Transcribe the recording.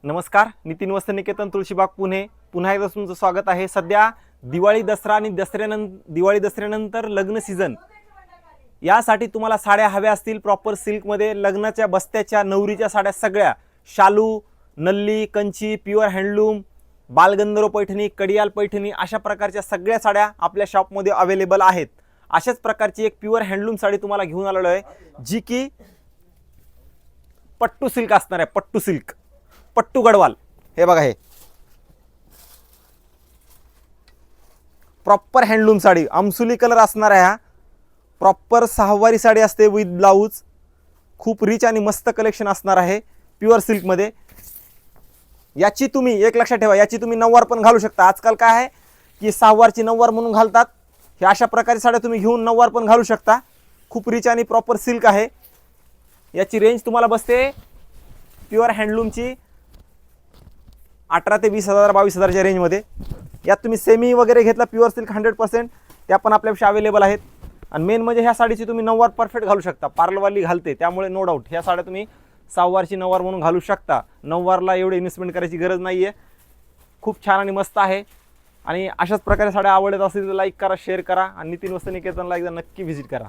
नमस्कार, नितीन वस्त्र निकेतन तुळशीबाग पुणे पुन्हा एकदा तुमचं स्वागत आहे। सध्या दिवाळी दसरा आणि दिवाळी दसऱ्यानंतर लग्न सीझन यासाठी तुम्हाला साड्या हव्या असतील प्रॉपर सिल्कमध्ये लग्नाच्या बस्त्याच्या नवरीच्या साड्या सगळ्या शालू नल्ली कंची प्युअर हँडलूम बालगंधर्व पैठणी कडियाल पैठणी अशा प्रकारच्या सगळ्या साड्या आपल्या शॉपमध्ये अवेलेबल आहेत। अशाच प्रकारची एक प्युअर हँडलूम साडी तुम्हाला घेऊन आलेलो आहे जी की पट्टू सिल्क असणार आहे। पट्टू सिल्क पट्टू गडवाल हे बघा, हे प्रॉपर हँडलूम साडी अमसुली कलर असणार आहे। हा प्रॉपर सहावारी साडी असते विथ ब्लाउज, खूप रिच आणि मस्त कलेक्शन असणार आहे प्युअर सिल्क मध्ये। याची तुम्ही एक लक्षात ठेवा, याची तुम्ही नऊवार पण घालू शकता। आजकाल काय आहे की सहावारची नऊवार म्हणून घालतात, हे अशा प्रकारे साड्या तुम्ही घेऊन नऊवार पण घालू शकता। खूप रिच आणि प्रॉपर सिल्क आहे। याची रेंज तुम्हाला बसते प्युअर हँडलूमची 18 ते 20,000 22,000च्या रेंजमध्ये। यात तुम्ही सेमी वगैरे घेतला प्युअर सिल्क 100% त्या पण आपल्यापाशी अवेलेबल आहेत। आणि मेन म्हणजे ह्या साडीची तुम्ही नऊवार परफेक्ट घालू शकता, पार्लरवाली घालते त्यामुळे नो डाऊट ह्या साड्या तुम्ही सहावारची नऊवार म्हणून घालू शकता। नऊवारला एवढे इन्व्हेस्टमेंट करायची गरज नाही आहे। खूप छान आणि मस्त आहे। आणि अशाच प्रकारे साड्या आवडत असतील तर लाईक करा, शेअर करा आणि नितीन वस्त्र निकेतनला एकदा नक्की व्हिजिट करा।